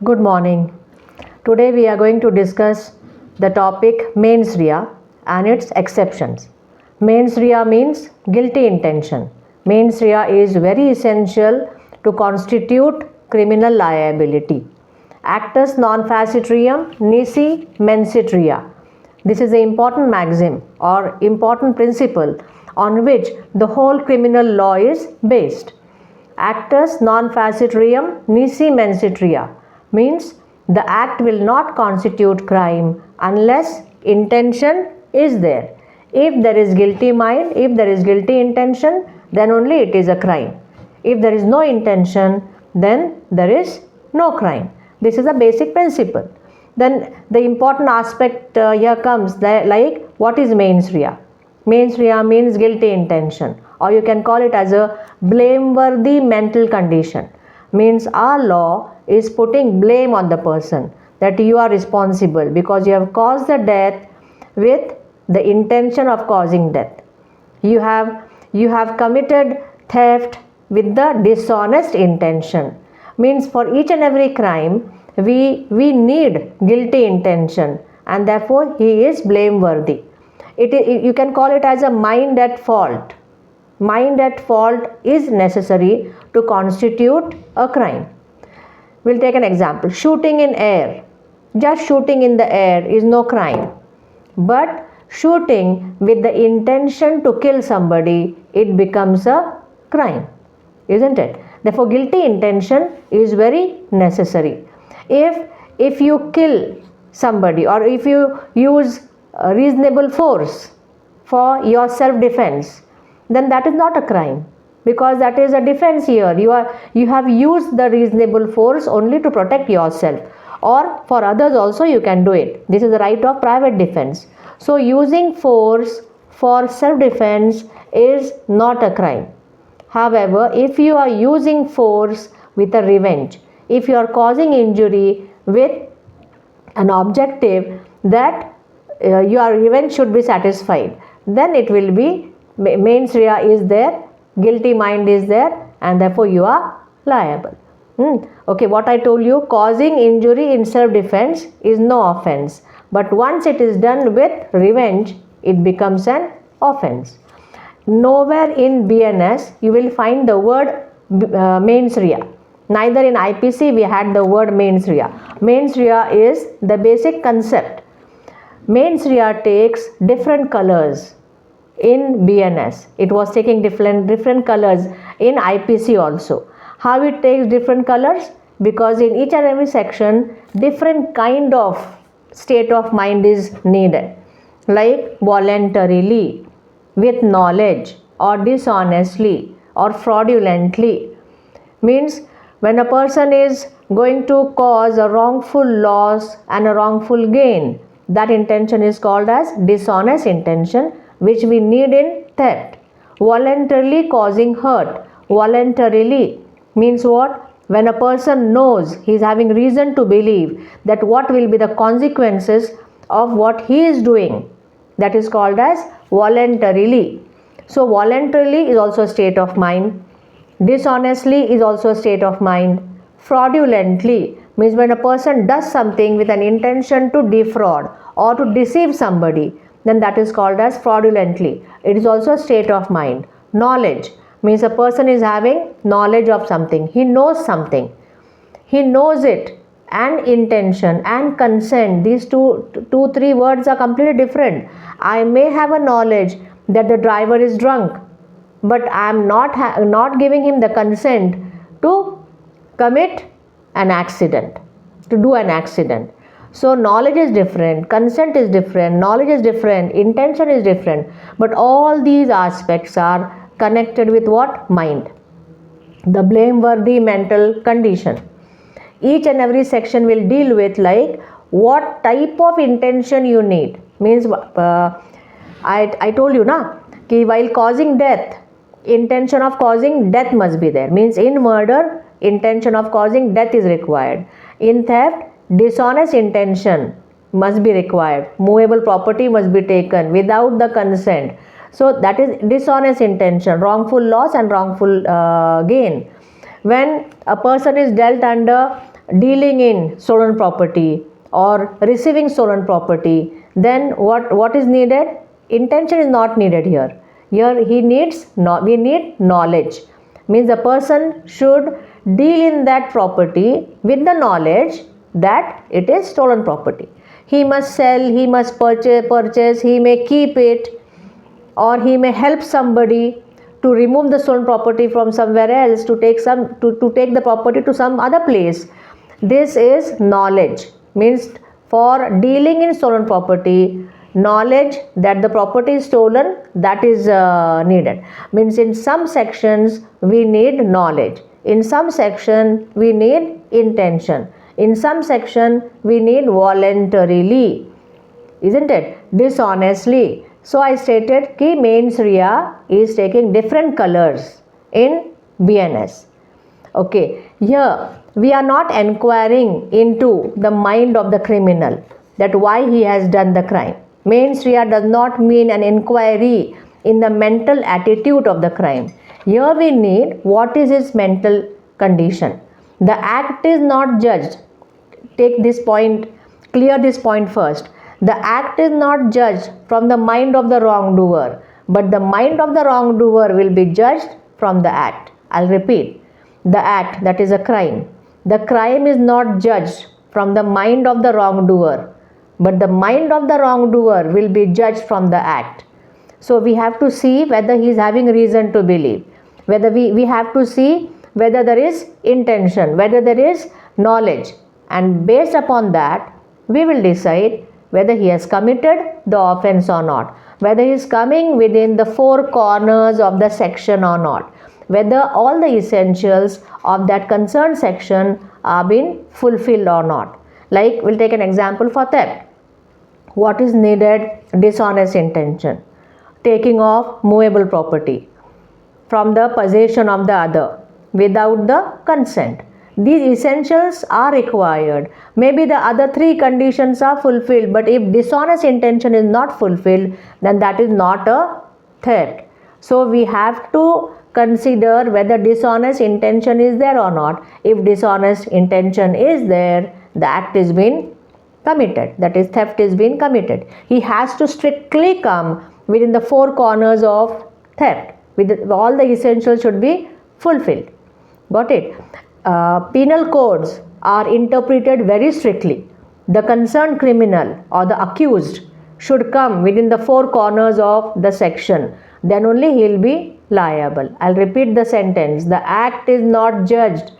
Good morning. Today we are going to discuss the topic Mensrea and its exceptions. Mensrea means guilty intention. Mensrea is very essential to constitute criminal liability. Actus non facitrium nisi mensitria. This is an important maxim or important principle on which the whole criminal law is based. Actus non facitrium nisi mensitria means the act will not constitute crime unless intention is there. If there is guilty mind, if there is guilty intention, then only it is a crime. If there is no intention, then there is no crime. This is a basic principle. Then the important aspect here comes like what is mens rea? Mens rea means guilty intention, or you can call it as a blameworthy mental condition. Means our law is putting blame on the person that you are responsible because you have caused the death with the intention of causing death. You have committed theft with the dishonest intention. Means for each and every crime we need guilty intention, and therefore he is blameworthy. You can call it as a mind at fault. Mind at fault is necessary to constitute a crime. We'll take an example. Shooting in air. Just shooting in the air is no crime. But shooting with the intention to kill somebody, it becomes a crime. Isn't it? Therefore, guilty intention is very necessary. If you kill somebody, or if you use reasonable force for your self-defense, then that is not a crime, because that is a defense here. You have used the reasonable force only to protect yourself, or for others also you can do it. This is the right of private defense. So using force for self-defense is not a crime. However, if you are using force with a revenge, if you are causing injury with an objective that your revenge should be satisfied, then it will be mens rea is there, guilty mind is there, and therefore you are liable. Okay, what I told you, causing injury in self-defense is no offense, but once it is done with revenge, it becomes an offense. Nowhere in BNS you will find the word mens rea. Neither in IPC we had the word mens rea. Mens rea is the basic concept. Mens rea takes different colors in BNS. It was taking different colors in IPC also. How it takes different colors? Because in each and every section different kind of state of mind is needed, like voluntarily, with knowledge, or dishonestly, or fraudulently. Means when a person is going to cause a wrongful loss and a wrongful gain, that intention is called as dishonest intention, which we need in theft. Voluntarily causing hurt. Voluntarily means what? When a person knows, he is having reason to believe that what will be the consequences of what he is doing, that is called as voluntarily. So voluntarily is also a state of mind. Dishonestly is also a state of mind. Fraudulently means when a person does something with an intention to defraud or to deceive somebody, then that is called as fraudulently. It is also a state of mind. Knowledge means a person is having knowledge of something. He knows something. He knows it. And intention and consent, these three words are completely different. I may have a knowledge that the driver is drunk, but I am not giving him the consent to commit an accident, to do an accident. So knowledge is different, consent is different, knowledge is different, intention is different, but all these aspects are connected with what? Mind. The blameworthy mental condition. Each and every section will deal with like what type of intention you need. Means I told you na कि while causing death, intention of causing death must be there. Means in murder, intention of causing death is required. In theft, dishonest intention must be required. Movable property must be taken without the consent. So that is dishonest intention, wrongful loss and wrongful gain. When a person is dealt under dealing in stolen property or receiving stolen property, then what is needed? Intention is not needed here. Here we need knowledge. Means the person should deal in that property with the knowledge that it is stolen property. He must sell, he must purchase, he may keep it, or he may help somebody to remove the stolen property from somewhere else, to take the property to some other place. This is knowledge. Means for dealing in stolen property, knowledge that the property is stolen, that is needed. Means in some sections we need knowledge, in some section we need intention, in some section we need voluntarily, isn't it? Dishonestly. So I stated कि Mensrea is taking different colors in BNS. Okay, here we are not inquiring into the mind of the criminal, that why he has done the crime. Mensrea does not mean an inquiry in the mental attitude of the crime. Here we need what is his mental condition. The act is not judged. Take this point, clear this point first. The act is not judged from the mind of the wrongdoer, but the mind of the wrongdoer will be judged from the act. I'll repeat. The act, that is a crime. The crime is not judged from the mind of the wrongdoer, but the mind of the wrongdoer will be judged from the act. So we have to see whether he is having reason to believe, whether we have to see whether there is intention, whether there is knowledge, and based upon that we will decide whether he has committed the offense or not, whether he is coming within the four corners of the section or not, whether all the essentials of that concerned section are being fulfilled or not. Like, we'll take an example for theft. What is needed? Dishonest intention, taking of movable property from the possession of the other without the consent. These essentials are required. Maybe the other three conditions are fulfilled, but if dishonest intention is not fulfilled, then that is not a theft. So we have to consider whether dishonest intention is there or not. If dishonest intention is there, the act is been committed, that is theft is been committed. He has to strictly come within the four corners of theft. All the essentials should be fulfilled. Got it? Penal codes are interpreted very strictly. The concerned criminal or the accused should come within the four corners of the section. Then only he will be liable. I'll repeat the sentence. The act is not judged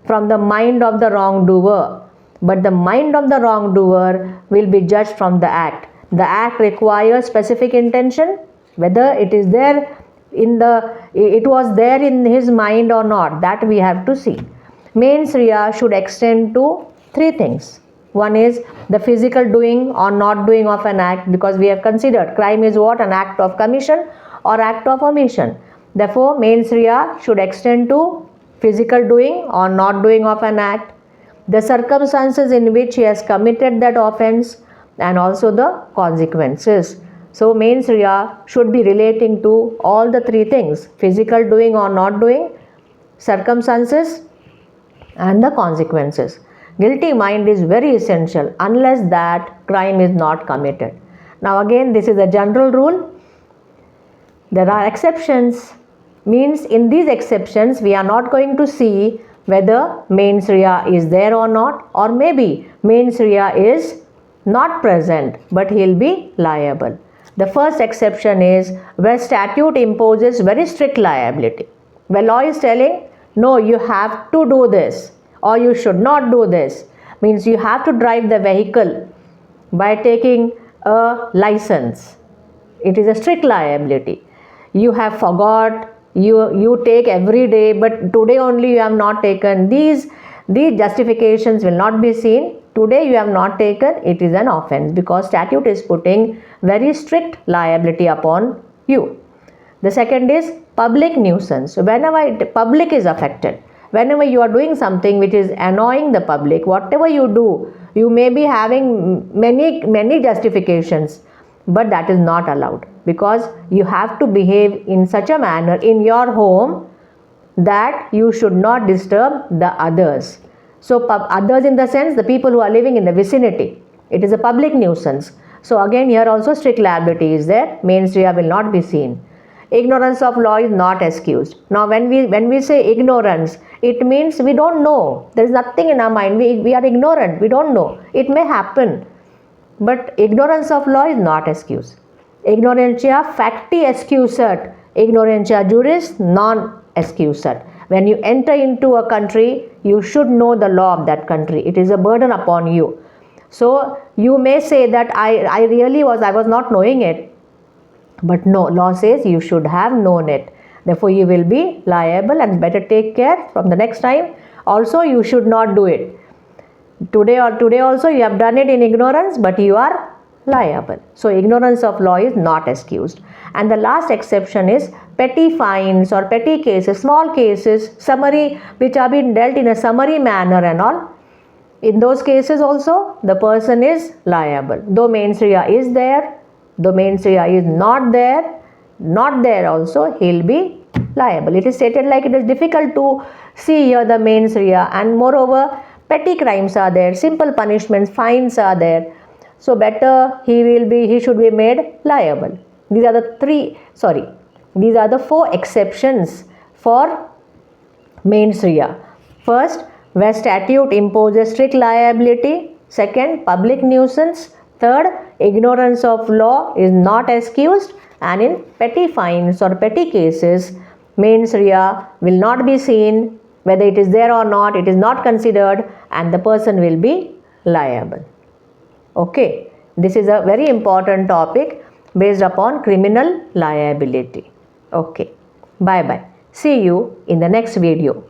from the mind of the wrongdoer, but the mind of the wrongdoer will be judged from the act. The act requires specific intention, whether it is there it was there in his mind or not, that we have to see. Mensrea should extend to three things. One is the physical doing or not doing of an act, because we have considered crime is what? An act of commission or act of omission. Therefore, Mensrea should extend to physical doing or not doing of an act, the circumstances in which he has committed that offense, and also the consequences. So Mensrea should be relating to all the three things: physical doing or not doing, circumstances, and the consequences. Guilty mind is very essential. Unless that, crime is not committed. Now again, this is a general rule. There are exceptions. Means in these exceptions we are not going to see whether Mensrea is there or not, or maybe Mensrea is not present but he will be liable. The first exception is where statute imposes very strict liability. Where law is telling, no, you have to do this or you should not do this. Means you have to drive the vehicle by taking a license. It is a strict liability. You have forgot, you take every day, but today only you have not taken. These justifications will not be seen. Today you have not taken, it is an offense, because statute is putting very strict liability upon you. The second is public nuisance. So whenever public is affected, whenever you are doing something which is annoying the public, whatever you do, you may be having many justifications, but that is not allowed, because you have to behave in such a manner in your home that you should not disturb the others. So others in the sense the people who are living in the vicinity. It is a public nuisance. So again here also strict liability is there. Mens rea will not be seen. Ignorance of law is not excused. Now when we say ignorance, it means we don't know. There is nothing in our mind. We are ignorant. We don't know. It may happen. But ignorance of law is not excuse. Ignorantia facti excusat. Ignorantia juris non excusat. When you enter into a country, you should know the law of that country. It is a burden upon you. So you may say that I was not knowing it. But no, law says you should have known it. Therefore, you will be liable and better take care from the next time. Also, you should not do it. Today also you have done it in ignorance, but you are liable. So, ignorance of law is not excused. And the last exception is petty fines or petty cases, small cases, summary, which are being dealt in a summary manner and all. In those cases also, the person is liable. Though mens rea is there, though mens rea is not there also, he'll be liable. It is stated like it is difficult to see here the mens rea, and moreover, petty crimes are there, simple punishments, fines are there. So better he should be made liable. These are the four exceptions for mens rea. First, where statute imposes strict liability. Second, public nuisance. Third, ignorance of law is not excused, and in petty fines or petty cases, mens rea will not be seen. Whether it is there or not, it is not considered, and the person will be liable. Okay, this is a very important topic based upon criminal liability. Okay, bye bye. See you in the next video.